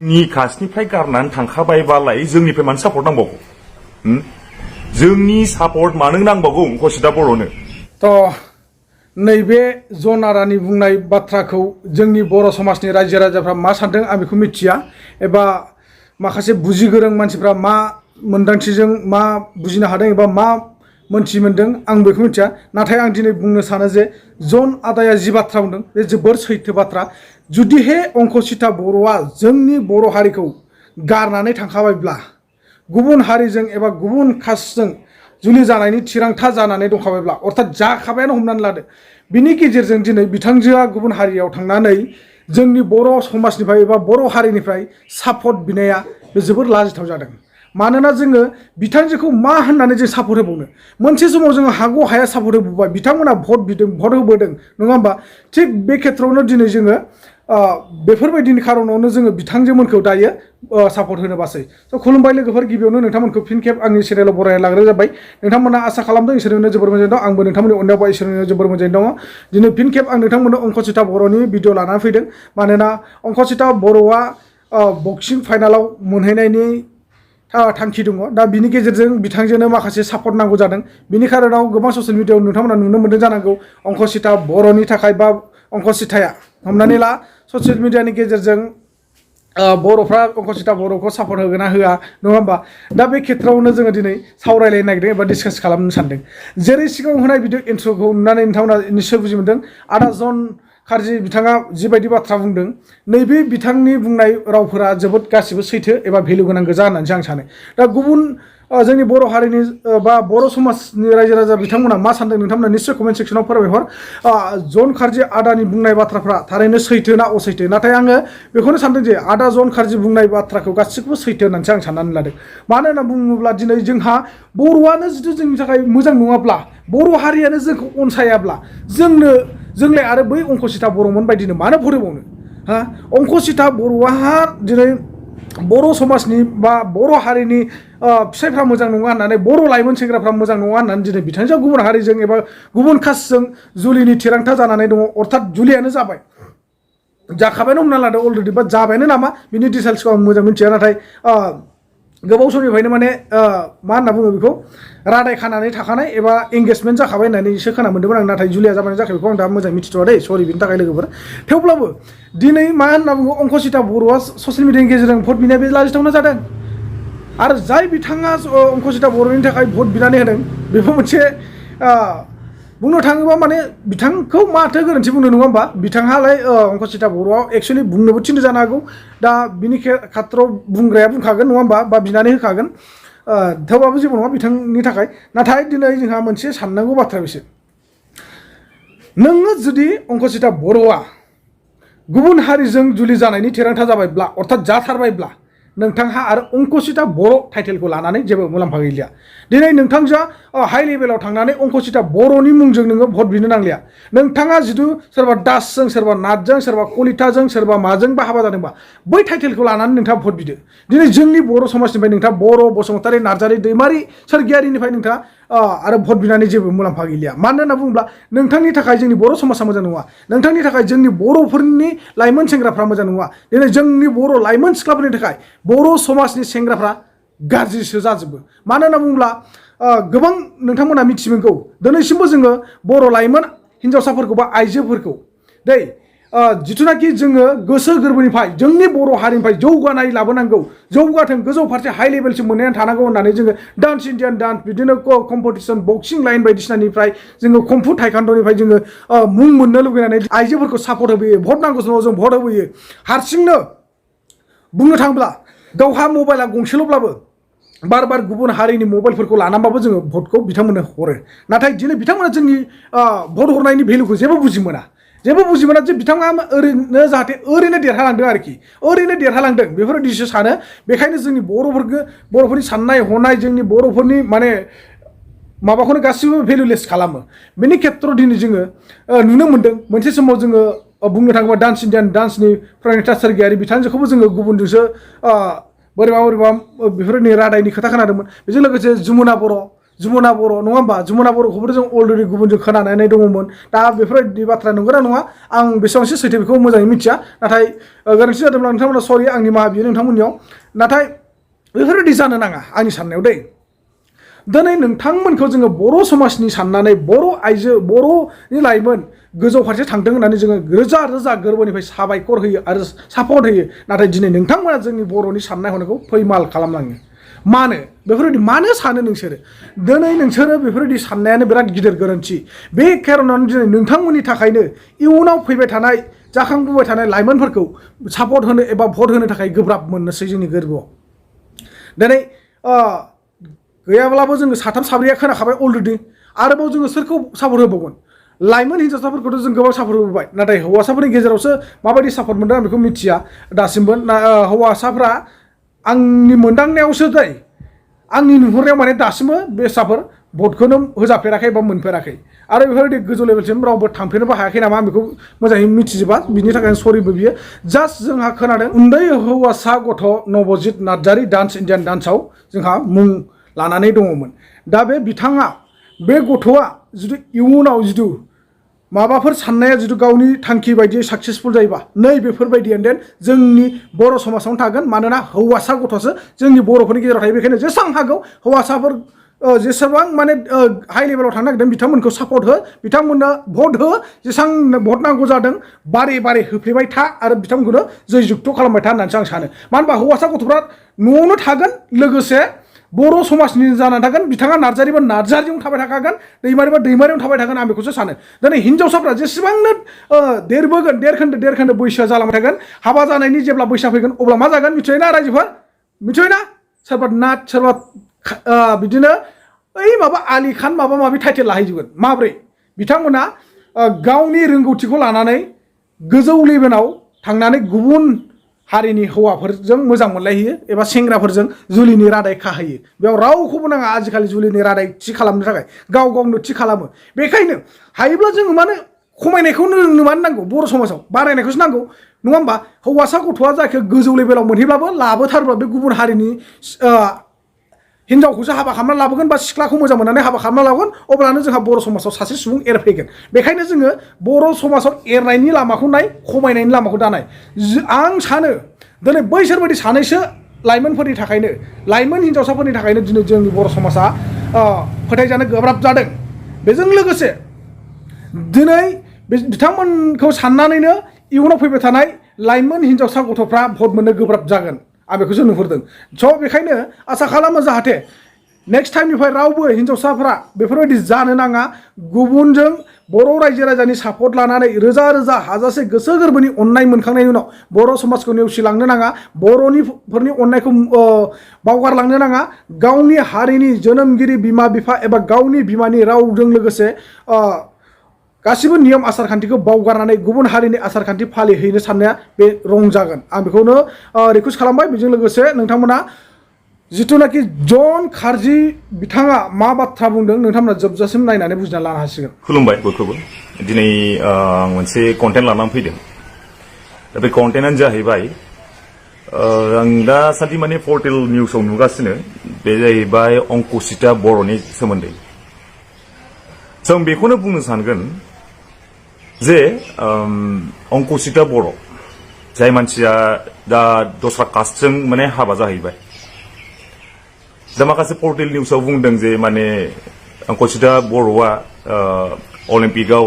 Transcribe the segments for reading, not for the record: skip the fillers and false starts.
नि कास्टनिफ्राय गारनानै थांखाबायबालाय जोंनिफ्राय मानो सापर्ट नांबावगौ जोंनि सापर्ट मानो नांबावगौ अंखुसिता बर'नो थ' नैबे जन आदानि बुंनाय बाथ्राखौ जोंनि बर' समाजनि रायजो राजाफ्रा मा सानदों आं बेखौ मिथिया एबा माखासे बुजिगोरों मानसिफ्रा मा मोनदांथिजों मा बुजिनो हादों एबा मा मोनथि मोनदों आं बेखौ मिथिया नाथाय आं दिनै बुंनो सानो जे जन आदाया जि बाथ्रा बुंदों बे जोबोर सैथो बाथ्रा जुदिहे अंखुसिता बर'आ जोंनि बर' हारिखौ गारनानै थांखाबायब्ला गुबुन हारिजों एबा गुबुन कास्टजों जुलि जानायनि थिरांथा जानानै दंखाबायब्ला अर्थात जाखाबायानो हमनानै लादो बिनि गेजेरजों दिनै बिथांजोआ गुबुन हारियाव थांनानै जोंनि बर' समाजनिफ्राय एबा बर' हारिनिफ्राय सापर्ट बिनाया बे जोबोर लाजिथाव जादों मानोना जोङो बिथांजोखौ मा होननानै जों सापर्ट होबावनो मोनसे समाव जोङो हागौ हाया सापर्ट होबोबाय बिथांमोना भट बिदों भट होबोदों नङा होमबा थिग बे खेथ्रआवनो दिनै जोङो बेफोरबायदिनि खारनावनो जोङो बिथांजोमोनखौ दायो सापर्ट होनो बासै स' खुलुमबाय लोगोफोर गिबियावनो नोंथांमोनखौ फिन खेब आंनि चेनेलाव बरायना लाग्रोनाय जाबाय नोंथांमोना आसा खालामदों इसोरनो जोबोर मोजाङै दं आंबो नोंथांमोननि अननायाव बा इसोरनो जोबोर मोजाङै दङ दिनै फिन खेब आं नोंथांमोननो अंखुसिता बर'नि भिडिअ लानानै फैदों मानोना अंखुसिता बर'आ बक्सिं फाइनालाव मोनहैनायनि थांखि दङ दा बिनि गेजेरजों बिथांजोंनो माखासे सापर्ट नांगौ जादों बिनि खारनाव गोबां ससियेल मिडियायाव नोंथांमोना नुनो मोन्दों जानांगौ अंखुसिता बर'नि थाखाय बा अंखुसिताया हमनानै ला ससियेल मिडियानि गेजेरजों बर'फ्रा अंखुसिता बर'खौ सापर्ट होगोन ना होआ नङा होमबा दा बे खेथ्रआवनो जोङो दिनै सावरायलायनो नागिरदों एबा डिसकास खालामनो सानदों जेरै सिगाङाव होनाय भिडिअ इन्ट्र'खौ नुनानै नोंथांमोना निस्सय बुजि मोन्दों आदा जन खारजि बिथाङा जिबायदि बाथ्रा बुंदों नैबे बिथांनि बुंनाय रावफोरा जोबोद गासिबो सैथो एबा भेलु गोनां गोजा होननानैसो आं सानो दा गुबुन जोंनि बर' हारिनि बा बर' समाजनि रायजो राजा बिथांमोना मा सानदों नोंथांमोना निस्सय कमेन्ट सेक्सनाव फोरमायहर जन खारजि आदानि बुंनाय बाथ्राफ्रा थारैनो सैथो ना असैथो नाथाय आङो बेखौनो सानदों जे आदा जन खारजि बुंनाय बाथ्राखौ गासिखौबो सैथो होननानैसो आं साननानै लादों मानो होनना बुङोब्ला दिनै जोंहा बर'आनो जुदि जोंनि थाखाय मोजां नङाब्ला बर' हारियानो जोंखौ अनसायाब्ला जोंलाय आरो बै अंखुसिता बर'मोन बायदिनो मानो भट होबावनो हा अंखुसिता बर'आ दिनै बर' समाजनि बा बर' हारिनि फिसायफ्रा मोजां नङा होननानै बर' लाइमोन सेंग्राफ्रा मोजां नङा होननानै दिनै बिथांजोआ गुबुन हारिजों एबा गुबुन कास्टजों जुलिनि थिरांथा जानानै दङ अर्थात जुलियानो जाबाय जाखाबायानो हमना लादों अलरेडि बा जाबायानो नामा बिनि डिटेल्सखौ आं मोजां मिथिया नाथाय गोबाव समनिफ्रायनो माने मा होनना बुङो बेखौ रादाय खानानै थाखानाय एबा एंगेजमेन्ट जाखाबाय होननानैसो खोना मोन्दोंमोन आं नाथाय जुलिया जाबाय जायाखै बेखौ आं दा मोजां मिथिथ'वा दै सरि बिनि थाखाय लोगोफोर थेवब्लाबो दिनै मा होनना बुङो अंखुसिता बर'आ ससियेल मिडियानि गेजेरजों भट बिनाया बे लाजिथावना जादों आरो जाय बिथाङा अंखुसिता बर'नि थाखाय भट बिनानै होदों बेबो मोनसे बुंनो थाङोबा माने बिथांखौ माथो गोरोन्थि बुंनो नङा होमबा बिथांहालाय अंखुसिता बर'आ एक्सुवेलि बुंनोबो थिननो जानो हागौ दा बिनि खेथ्रआव बुंग्राया बुंखागोन नङा होमबा बा बिनानै होखागोन थेवबाबो जेबो नङा बिथांनि थाखाय नाथाय दिनै जोंहा मोनसे साननांगौ बाथ्रा बिसोर नोङो जुदि अंखुसिता बर'आ गुबुन हारिजों जुलि जानायनि थिरांथा जाबायब्ला अर्थात जाथारबायब्ला नोंथांहा आरो अंखुसिता बर' टाइटेलखौ लानानै जेबो मुलाम्फा गैलिया दिनै नोंथांजोआ हाइ लेभेलाव थांनानै अंखुसिता बर'नि मुंजों नोङो भट बिनो नांलिया नोंथाङा जिथु सोरबा दासजों सोरबा नाथजों सोरबा कलिताजों सोरबा माजोंबा हाबा जादोंबा बै टाइटेलखौ लानानै नोंथाङा भट बिदो दिनै जोंनि बर' समाजनिफ्राय नोंथाङा बर' बसुमतारी नार्जारी दैमारि सोरगियारिनिफ्राय नोंथाङा आरो भट बिनानै जेबो मुलाम्फा गैलिया मानो होनना बुङोब्ला नोंथांनि थाखाय जोंनि बर' समाजा मोजां नङा नोंथांनि थाखाय जोंनि बर'फोरनि लाइमोन सेंग्राफ्रा मोजां नङा दिनै जोंनि बर' लाइमोन सिख्लाफोरनि थाखाय बर' समाजनि सेंग्राफ्रा गाज्रिसो जाजोबो मानो होनना बुङोब्ला गोबां नोंथांमोना मिथिमोनगौ दिनैसिमबो जोङो बर' लाइमोन हिन्जावसाफोरखौ बा आइजोफोरखौ दै जिथुनाखि जोङो गोसो गोरबोनिफ्राय जोंनि बर' हारिनिफ्राय जौगानाय लाबोनांगौ जौगाथों गोजौ फारसे हाइ लेभेलसिम मोननानै थानांगौ होननानै जोङो डान्स इन्डियान डान्स बिदिनो कम्पिटिसन बक्सिं लाइन बायदिसिनानिफ्राय जोङो कम्फु टाइकान्डनिफ्राय जोङो मुं मोननो लुगैनानै आइजोफोरखौ सापर्ट होबोयो भट नांगौ समाव जों भट होबोयो हारसिंनो बुंनो थाङोब्ला गावहा मबाइला गंसेल'ब्लाबो बार बार गुबुन हारिनि मबाइलफोरखौ लानानैबाबो जोङो भटखौ बिथांमोननो हरो नाथाय दिनै बिथांमोना जोंनि भट हरनायनि भेलुखौ जेबो बुजि मोना जे बिथाङा ओरैनो जाहाथे ओरैनो देरहालांदों आरोखि ओरैनो देरहालांदों बेफोरबायदिसो सानो बेखायनो जोंनि बर'फोरनि साननाय हनाय जोंनि बर'फोरनि माने माबाखौनो गासिबो भेलुलेस खालामो बेनि खेथ्रआव दिनै जोङो नुनो मोन्दों मोनसे समाव जोङो बुंनो थाङोबा डान्स इन्डियान डान्सनि प्रणिता सोरगियारि बिथांजोखौबो जोङो गुबुनजोंसो बोरैबा बेफोरनि रादायनि खोथा खोनादोंमोन बेजों लोगोसे जमुना बर' जुमुना बर' नङा होमबा जुमुना बर'खौबोथ' जों अलरेडि गुबुनजों खोनानानै दङमोन दा बेफोरबायदि बाथ्रा नंगौना नङा आं बेसेबांसो सैथो बेखौ मोजाङै मिथिया नाथाय गोरोन्थि जादोंब्ला नोंथांमोना सरि आंनि मा बियो नोंथांमोननियाव नाथाय बेफोरबायदि जानो नाङा आंनि साननायाव दै दिनै नोंथांमोनखौ जोङो बर' समाजनि साननानै बर' आइजो बर'नि लाइमोन गोजौ फारसे थांदों होननानै जोङो रोजा रोजा गोरबोनिफ्राय साबायखर होयो आरो सापर्ट होयो नाथाय दिनै नोंथांमोना जोंनि बर'नि साननाय हनायखौ फैमाल खालामलाङो मानो बेफोरबायदि मानो सानो नोंसोरो दिनै नोंसोरो बेफोरबायदि साननायानो बिराद गिदिर गोरोन्थि बे खार'नानो दिनै नोंथांमोननि थाखायनो इयुनाव फैबाय थानाय जाखांबोबाय थानाय लाइमोनफोरखौ सापर्ट होनो एबा भट होनो थाखाय गोब्राब मोननोसै जोंनि गोरबोआव दिनै गैयाब्लाबो जोङो साथाम साब्रैया खोनाखाबाय अलरेडि आरोबाव जोङो सोरखौ सापर्ट होबावगोन लाइमोन हिन्जावसाफोरखौथ' जों गोबां सापर्ट होबाय नाथाय हौवासाफोरनि गेजेरावसो माबायदि सापर्ट मोनदों आं बेखौ मिथिया दासिमबो हौवासाफ्रा आंनि मोनदांनायावसो दै आंनि नुहुरनायाव माने दासिमबो बेसाफोर भटखौनो होजाफेराखै बा मोनफेराखै आरो बेफोरबायदि गोजौ लेभेलसिम रावबो थांफेरनोबो हायाखै नामा आं बेखौ मोजाङै मिथिजोबा बिनि थाखाय सरिबो बियो जास्ट जोंहा खोनादों उन्दै हौवासा गथ' नबजित नार्जारि डान्स इण्डियान डान्सआव जोंहा मुं लानानै दङमोन दा बे बिथाङा बे गथ'आ जुदि इयुनाव जुदि माबाफोर साननाया जुदि गावनि थांखि बायदियै साक्सेसफुल जायोबा नै बेफोरबायदियानो देन जोंनि बर' समाजावनो थागोन मानोना हौवासा गथ'सो जोंनि बर'फोरनि गेजेराव थायो बेखायनो जेसेबां हागौ हौवासाफोर जेसेबां माने हाइ लेभेलाव थांनो नागिरदों बिथांमोनखौ सापर्ट हो बिथांमोननो भट हो जेसेबां भट नांगौ जादों बारे बारे होफ्लेबाय था आरो बिथांमोनखौनो जै जुक्त खालामबाय था होननानैसो आं सानो मानो होनबा हौवासा गथ'फ्रा न'आवनो थागोन लोगोसे बर' समाजनि जानानै थागोन बिथाङा नार्जारिबा नार्जारियावनो थाबाय थाखागोन दैमारिबा दैमारियावनो थाबाय थागोन आं बेखौसो सानो दिनै हिन्जावसाफ्रा जेसेबांनो देरबोगोन देरखोन्दो बैसोआ जालांबाय थागोन हाबा जानायनि जेब्ला बैसोआ फैगोन अब्ला मा जागोन मिथियोना रायजोफोर मिथियोना सोरबा नाथ सोरबा बिदिनो ओइ माबा आलि खान माबा माबि टाइटेल लाहैजोबगोन माब्रै बिथांमोना गावनि रोंगौथिखौ लानानै गोजौ लेभेलाव थांनानै गुबुन हारिनि हौवाफोरजों मोजां मोनलायहैयो एबा सेंग्राफोरजों जुलिनि रादाय खाहैयो बेयाव रावखौबो नाङा आजिखालि जुलिनि रादाय थि खालामनो थाखाय गाव गावनो थि खालामो बेखायनो हायोब्ला जोङो मानो खमायनायखौनो मानो नांगौ बर' समाजाव बारायनायखौसो नांगौ नङा होमबा हौवासा गथ'आ जायखौ गोजौ लेभेलाव मोनहैब्लाबो लाबोथारब्ला बे गुबुन हारिनि हिन्जावखौसो हाबा खालामना लाबोगोन बा सिख्लाखौ मोजां मोननानै हाबा खालामना लाबोगोन अब्लानो जोंहा बर' समाजाव सासे सुबुं एरफैगोन बेखायनो जोङो बर' समाजाव एरनायनि लामाखौ नाय खमायनायनि लामाखौ दानाय आं सानो दिनै बैसोरबायदि सानैसो लाइमोनफोरनि थाखायनो लाइमोन हिन्जावसाफोरनि थाखायनो दिनै जोंनि बर' समाजा फोथायजानो गोब्राब जादों बेजों लोगोसे दिनै बिथांमोनखौ साननानैनो इयुनाव फैबाय थानाय लाइमोन हिन्जावसा गथ'फ्रा भट मोननो गोब्राब जागोन आं बेखौसो नुहुरदों स' बेखायनो आसा खालामो जाहाथे नेक्स्ट टाइमनिफ्राय रावबो हिन्जावसाफ्रा बेफोरबायदि जानो नाङा गुबुनजों बर' रायजो राजानि सापर्ट लानानै रोजा रोजा हाजासे गोसो गोरबोनि अननाय मोनखांनायनि उनाव बर' समाजखौ नेवसिलांनो नाङा बर'निफोरनि अननायखौ बावगारलांनो नाङा गावनि हारिनि जोनोमगिरि बिमा बिफा एबा गावनि बिमानि रावजों लोगोसे गासिबो नियम आसार खान्थिखौ बावगारनानै गुबुन हारिनि आसार खान्थि फालिहैनो साननाया बे रं जागोन आं बेखौनो रिकुवेस्ट खालामबाय बेजों लोगोसे नोंथांमोना जिथुनाखि जन खारजि बिथाङा मा बाथ्रा बुंदों नोंथांमोना जोबजासिम नायनानै बुजिना लानो हासिगोन खुलुमबाय बयखौबो दिनै आं मोनसे कन्टेन्ट लानानै फैदों दा बे कन्टेन्टआनो जाहैबाय आं दासान्दि माने पर्टेल निउसाव नुगासिनो बे जाहैबाय अंखुसिता बर'नि सोमोन्दै जों बेखौनो बुंनो सानगोन जे अंखुसिता बर' जाय मानसिया दा दस्रा कास्टजों माने हाबा जाहैबाय दा माखासे पर्टेल निउसाव बुंदों जे माने अंखुसिता बर'आ अलिम्पिकआव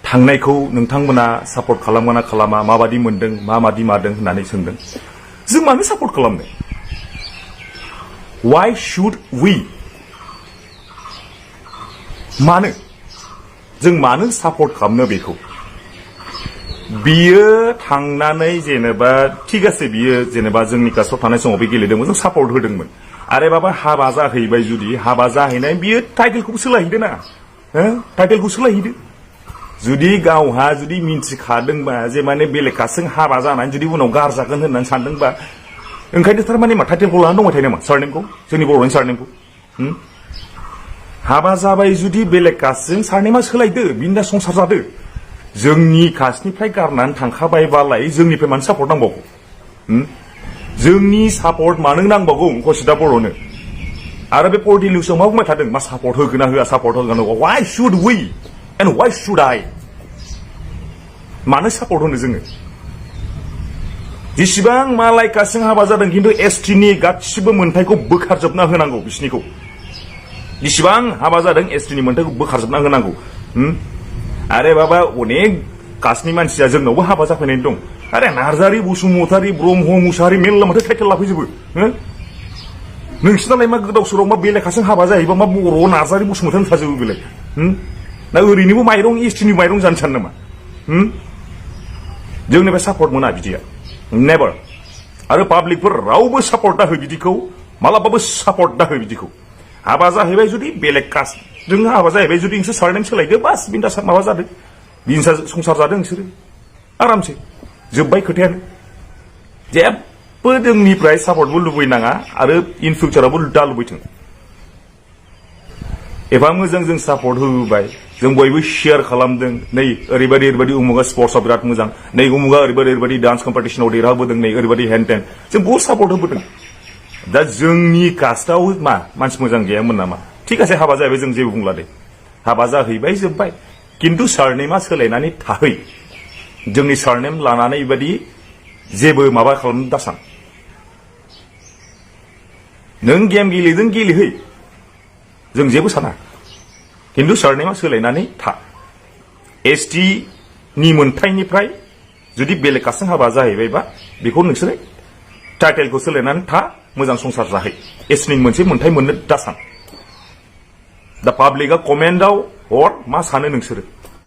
थांनायखौ नोंथांमोना सापर्ट खालामगोन ना खालामा माबादि मोनदों माबादि मादों होननानै सोंदों जों मानो सापर्ट खालामनो वाइ शुड वी मानो जों मानो सापर्ट खालामनो बेखौ बियो थांनानै जेनेबा थिग আছে बियो जेनेबा जोंनि कास्टआव थानाय समाव बे गेलेदोंमोन जों सापर्ट होदोंमोन आरो बाबा हाबा जाहैबाय जुदि हाबा जाहैनाय बियो टाइटेलखौबो सोलायहैदो ना टाइटेलखौ सोलायहैदो जुदि गावहा जुदि मिन्थिखादोंबा जे माने बेलेग कास्टजों हाबा जानानै जुदि उनाव गारजागोन होननानै सानदोंबा ओंखायनो थारमाने मा टाइटेलखौ लानानै दंबाय थायो नामा सारनेमखौ जोंनि बर'नि सारनेमखौ हाबा जाबाय जुदि बेलेग कास्टजों सारनेमा सोलायदो बिनि संसार जादो जोंनि कास्टनिफ्राय गारनानै थांखाबायबालाय जोंनिफ्राय मानो सापर्ट नांबावगौ जोंनि सापर्ट मानो नांबावगौ अंखुसिता बर'नो आरो बे पर्टी निउसआव मा बुंबाय थादों मा सापर्ट होगोन ना होआ सापर्ट होगोन why should we and why should I मानो सापर्ट होनो जोङो जेसेबां मालाय कास्टजों हाबा जादों खिन्थु एसटिनि गासिबो मोनथायखौ बोखारजोबना होनांगौ बिसिनिखौ जेसेबां हाबा जादों एसटिनि मोनथायखौ बोखारजोबना होनांगौ आरे बाबा अनेक कास्टनि मानसिया जोंनावबो हाबा जाफैनाय दं आरे नार्जारि बसुमतारि ब्रह्म मुसाहारि मेल्ला माथो टाइटेल लाफैजोबो नोंसिनालाय मा गोदाव सोराव मा बेलेखासो हाबा जाहैबा मा बर' नार्जारि बसुमतारि थाजोबो बेलाय ना ओरैनोबो माइरं एसटिनि माइरं जानो सानो नामा जोंनिफ्राय सापर्ट मोना बिदिया नेभार आरो पाब्लिकफोर रावबो सापर्ट दा हो बिदिखौ मालाबाबो सापर्ट दा हो बिदिखौ हाबा जाहैबाय जुदि बेलेग कास्टजों हाबा जाहैबाय जुदि नोंसोर सारनेम सोलायदो बास बिन्दा माबा जादों बिनसा संसार जादों नोंसोरो आरामसे जोब्बाय खोथायानो जेबो जोंनिफ्राय सापर्टबो लुबैनाङा आरो इन फिउचारावबो दा लुबैथों एफा मोजां जों सापर्ट होबाय जों बयबो शेयार खालामदों नै ओरैबायदि उमुगा स्पर्ट्सआव बिराद मोजां नै उमुगा ओरैबायदि डान्स कम्पिटिशनाव देरहाबोदों नै ओरैबायदि हेन टेन जों बहुत सापर्ट होबोदों दा जोंनि कास्टआव मा मानसि मोजां गैयामोन नामा ठीक आसे हाबा जाहैबाय जों जेबो बुंला दे हाबा जाहैबाय जोब्बाय किन्तु सारनेमा सोलायनानै थाहै जोंनि सारनेम लानानै बेबायदि जेबो माबा खालामनो दासान नों गेम गेलेदों गेलेहै जों जेबो साना किन्तु सारनेमा सोलायनानै था एसटि नि मोनथायनिफ्राय जुदि बेलेग कास्टजों हाबा जाहैबायबा बेखौ नोंसोरो टाइटेलखौ सोलायनानै था मोजां संसार जाहै एसटिनि मोनसे मोनथाय मोननो दासान दा पाब्लिकआ कमेन्टआव हर मा सानो नोंसोरो